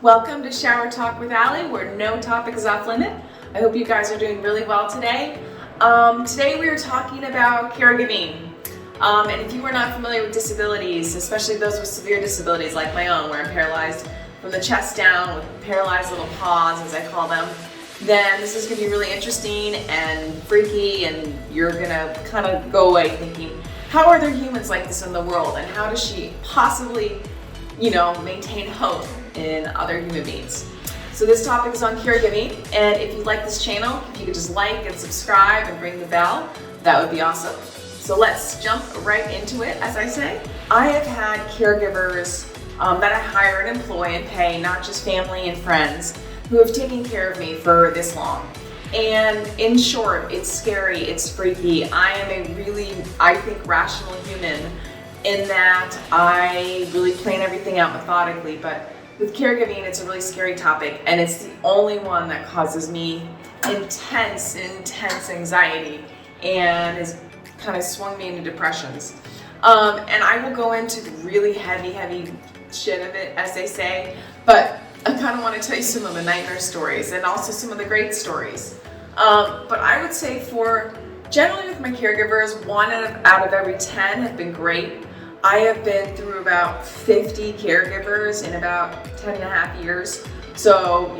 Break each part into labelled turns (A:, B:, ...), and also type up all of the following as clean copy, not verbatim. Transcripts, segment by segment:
A: Welcome to Shower Talk with Allie, where no topic is off limit. I hope you guys are doing really well today. Today we are talking about caregiving. And if you are not familiar with disabilities, especially those with severe disabilities like my own, where I'm paralyzed from the chest down with paralyzed little paws, as I call them, then this is going to be really interesting and freaky, and you're going to kind of go away thinking, how are there humans like this in the world, and how does she possibly, maintain hope in other human beings? So this topic is on caregiving, and if you like this channel, if you could just like and subscribe and ring the bell, that would be awesome. So let's jump right into it, as I say. I have had caregivers that I hire and employ and pay, not just family and friends, who have taken care of me for this long. And in short, it's scary, it's freaky. I am a really, I think, rational human in that I really plan everything out methodically, but with caregiving, it's a really scary topic, and it's the only one that causes me intense anxiety and has kind of swung me into depressions. And I will go into the really heavy shit of it, as they say, but I kind of want to tell you some of the nightmare stories and also some of the great stories. But I would say generally with my caregivers, 1 out of every 10 have been great. I have been through about 50 caregivers in about 10 and a half years. So,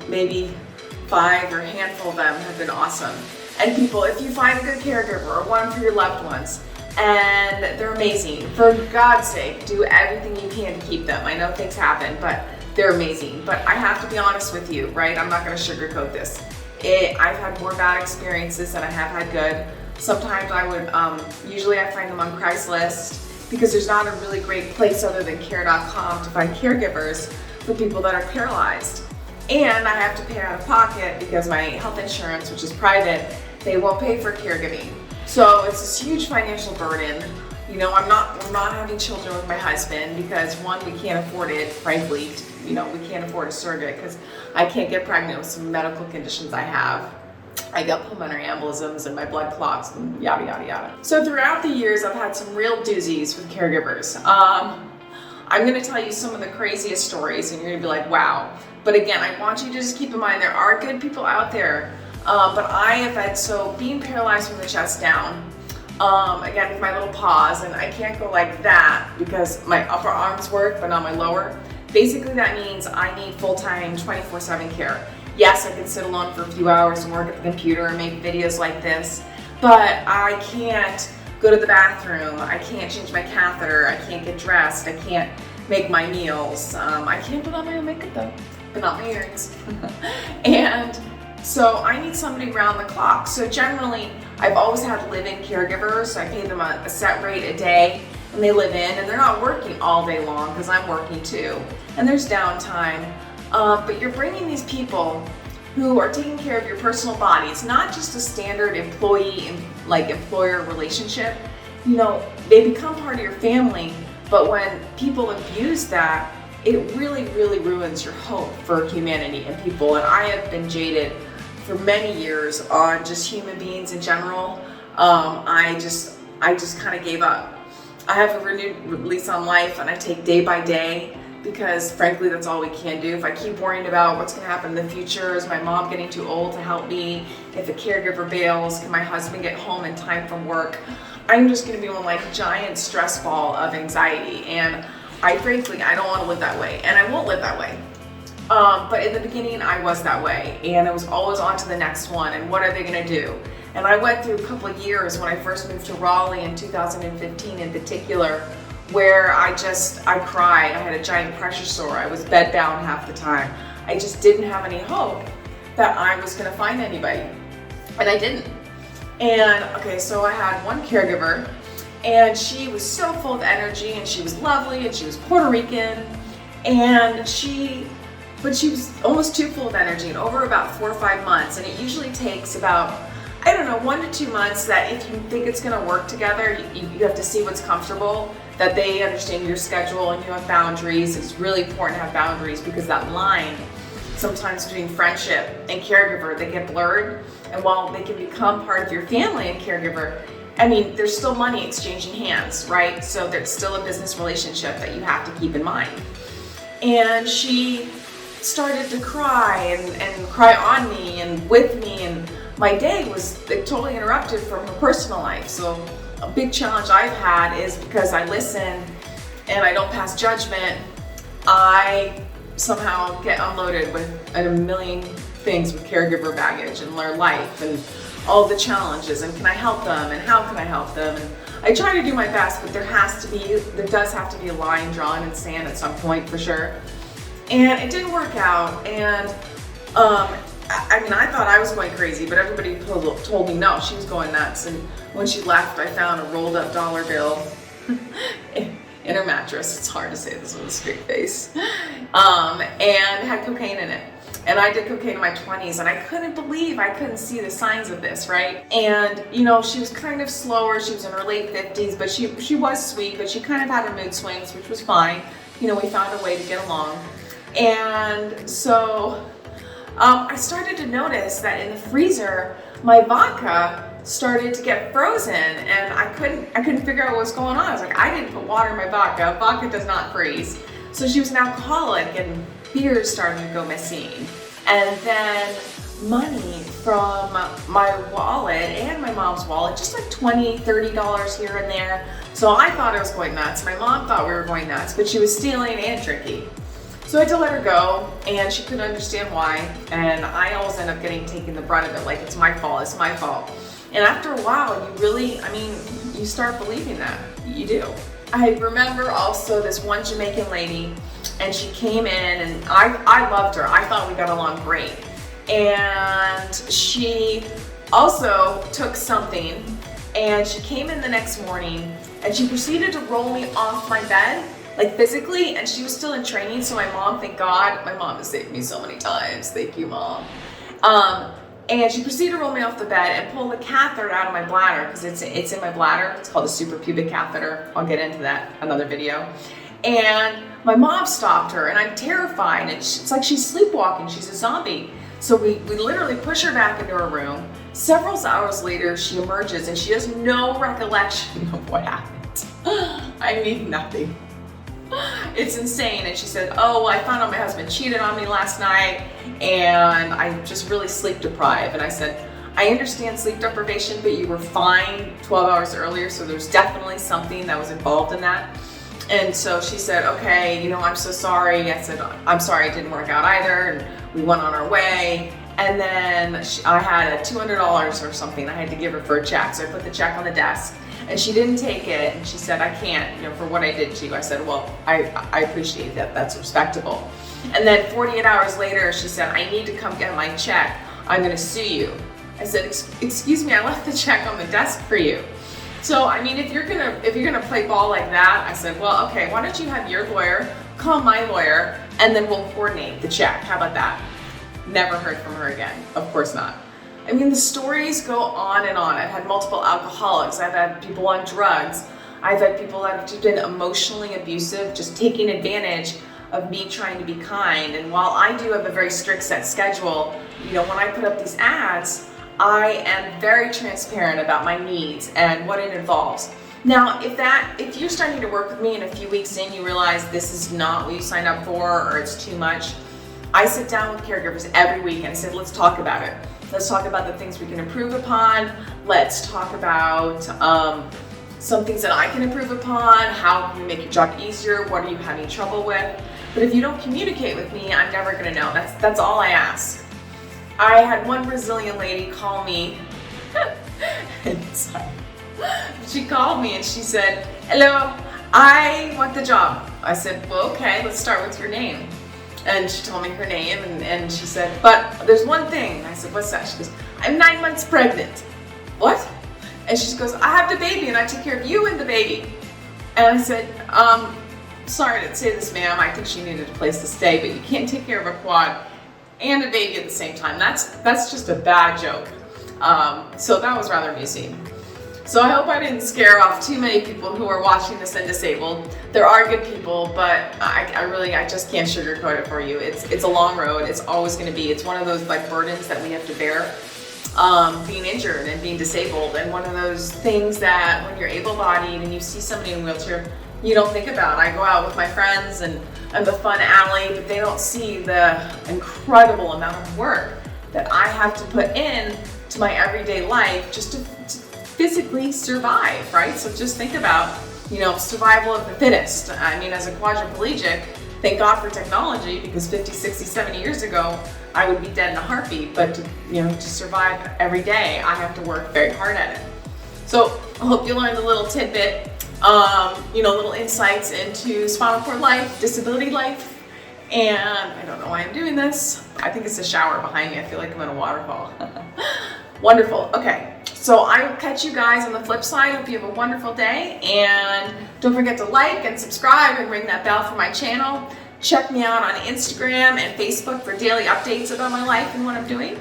A: maybe 5 or a handful of them have been awesome. And people, if you find a good caregiver or one for your loved ones, and they're amazing, for God's sake, do everything you can to keep them. I know things happen, but they're amazing. But I have to be honest with you, right? I'm not going to sugarcoat this. I've had more bad experiences than I have had good. Sometimes usually I find them on Craigslist, because there's not a really great place other than care.com to find caregivers for people that are paralyzed. And I have to pay out of pocket because my health insurance, which is private, they won't pay for caregiving. So it's this huge financial burden. We're not having children with my husband because, one, we can't afford it, frankly. We can't afford a surrogate because I can't get pregnant with some medical conditions I have. I got pulmonary embolisms and my blood clots and yada, yada, yada. So throughout the years, I've had some real doozies with caregivers. I'm going to tell you some of the craziest stories, and you're going to be like, wow. But again, I want you to just keep in mind, there are good people out there. But I have had, being paralyzed from the chest down, again, with my little paws, and I can't go like that because my upper arms work, but not my lower. Basically, that means I need full-time 24/7 care. Yes, I can sit alone for a few hours and work at the computer and make videos like this, but I can't go to the bathroom, I can't change my catheter, I can't get dressed, I can't make my meals. I can put on my own makeup though, but not my earrings. And so I need somebody around the clock. So generally, I've always had live-in caregivers, so I pay them a set rate a day, and they live in, and they're not working all day long because I'm working too, and there's downtime. But you're bringing these people who are taking care of your personal body. It's not just a standard employee and employer relationship. They become part of your family, but when people abuse that, it really ruins your hope for humanity and people. And I have been jaded for many years on just human beings in general. I just kind of gave up. I have a renewed lease on life, and I take day by day, because frankly, that's all we can do. If I keep worrying about what's gonna happen in the future, is my mom getting too old to help me? If a caregiver bails, can my husband get home in time from work? I'm just gonna be on a giant stress ball of anxiety. And I don't wanna live that way, and I won't live that way. But in the beginning, I was that way, and I was always on to the next one, and what are they gonna do? And I went through a couple of years when I first moved to Raleigh in 2015 in particular, where I cried. I had a giant pressure sore. I was bedbound half the time. I just didn't have any hope that I was gonna find anybody. And I didn't. And so I had one caregiver, and she was so full of energy, and she was lovely, and she was Puerto Rican, but she was almost too full of energy, and over about 4 or 5 months, and it usually takes about 1 to 2 months, that if you think it's gonna work together, you have to see what's comfortable, that they understand your schedule and you have boundaries. It's really important to have boundaries, because that line sometimes between friendship and caregiver, they get blurred. And while they can become part of your family and caregiver, there's still money exchanging hands, right? So there's still a business relationship that you have to keep in mind. And she started to cry and cry on me and with me, and my day was totally interrupted from her personal life. So a big challenge I've had is because I listen and I don't pass judgment, I somehow get unloaded with a million things with caregiver baggage and their life and all the challenges, and can I help them, and how can I help them? And I try to do my best, but there does have to be a line drawn in sand at some point for sure. And it didn't work out, and I mean, I thought I was going crazy, but everybody told me no, she was going nuts. And when she left, I found a rolled up dollar bill in her mattress. It's hard to say this with a straight face. And had cocaine in it. And I did cocaine in my 20s, and I couldn't see the signs of this, right? And, you know, she was kind of slower. She was in her late 50s, but she was sweet, but she kind of had her mood swings, which was fine. You know, we found a way to get along. And so I started to notice that in the freezer, my vodka started to get frozen, and I couldn't figure out what was going on. I was like, I didn't put water in my vodka. Vodka does not freeze. So she was an alcoholic, and beers started to go missing. And then money from my wallet and my mom's wallet, just like $20, $30 here and there. So I thought I was going nuts. My mom thought we were going nuts, but she was stealing and drinking. So I had to let her go, and she couldn't understand why. And I always end up taking the brunt of it, like it's my fault. And after a while, you start believing that. You do. I remember also this one Jamaican lady, and she came in, and I loved her. I thought we got along great. And she also took something, and she came in the next morning, and she proceeded to roll me off my bed, like physically, and she was still in training. So my mom, thank God, my mom has saved me so many times. Thank you, Mom. And she proceeded to roll me off the bed and pull the catheter out of my bladder, because it's in my bladder. It's called a suprapubic catheter. I'll get into that another video. And my mom stopped her, and I'm terrified. And it's like she's sleepwalking. She's a zombie. So we literally push her back into her room. Several hours later, she emerges, and she has no recollection of what happened. I mean, nothing. It's insane. And she said, oh, I found out my husband cheated on me last night, and I'm just really sleep deprived. And I said, I understand sleep deprivation, but you were fine 12 hours earlier, so there's definitely something that was involved in that. And so she said, okay, you know, I'm so sorry. I said, I'm sorry it didn't work out either. And we went on our way. And then I had a $200 or something I had to give her for a check. So I put the check on the desk, and she didn't take it. And she said, I can't, you know, for what I did to you. I said, well, I appreciate that. That's respectable. And then 48 hours later, she said, I need to come get my check. I'm going to sue you. I said, excuse me, I left the check on the desk for you. So, I mean, if you're gonna play ball like that, I said, well, okay, why don't you have your lawyer call my lawyer, and then we'll coordinate the check. How about that? Never heard from her again. Of course not. I mean, the stories go on and on. I've had multiple alcoholics. I've had people on drugs. I've had people that have been emotionally abusive, just taking advantage of me trying to be kind. And while I do have a very strict set schedule, you know, when I put up these ads, I am very transparent about my needs and what it involves. Now, if you're starting to work with me and a few weeks in you realize this is not what you signed up for, or it's too much, I sit down with caregivers every week and I said, let's talk about it. Let's talk about the things we can improve upon. Let's talk about some things that I can improve upon. How can we make your job easier? What are you having trouble with? But if you don't communicate with me, I'm never gonna know. That's all I ask. I had one Brazilian lady call me. She called me and she said, hello, I want the job. I said, well, okay, let's start with your name. And she told me her name, and she said, but there's one thing. I said, what's that? She goes, I'm 9 months pregnant. What? And she goes, I have the baby and I take care of you and the baby. And I said, sorry to say this, ma'am, I think she needed a place to stay, but you can't take care of a quad and a baby at the same time. That's just a bad joke. So that was rather amusing. So I hope I didn't scare off too many people who are watching this and disabled. There are good people, but I just can't sugarcoat it for you. It's a long road. It's always going to be. It's one of those like burdens that we have to bear. being injured and being disabled, and one of those things that when you're able-bodied and you see somebody in a wheelchair, you don't think about. I go out with my friends and I'm the fun alley, but they don't see the incredible amount of work that I have to put in to my everyday life just to physically survive, right? So just think about, survival of the fittest. I mean, as a quadriplegic, thank God for technology, because 50, 60, 70 years ago, I would be dead in a heartbeat. But to survive every day, I have to work very hard at it. So I hope you learned a little tidbit, little insights into spinal cord life, disability life, and I don't know why I'm doing this. I think it's a shower behind me. I feel like I'm in a waterfall. Wonderful. Okay. So I will catch you guys on the flip side. Hope you have a wonderful day, and don't forget to like and subscribe and ring that bell for my channel. Check me out on Instagram and Facebook for daily updates about my life and what I'm doing.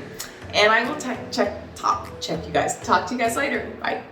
A: And I will talk to you guys later. Bye.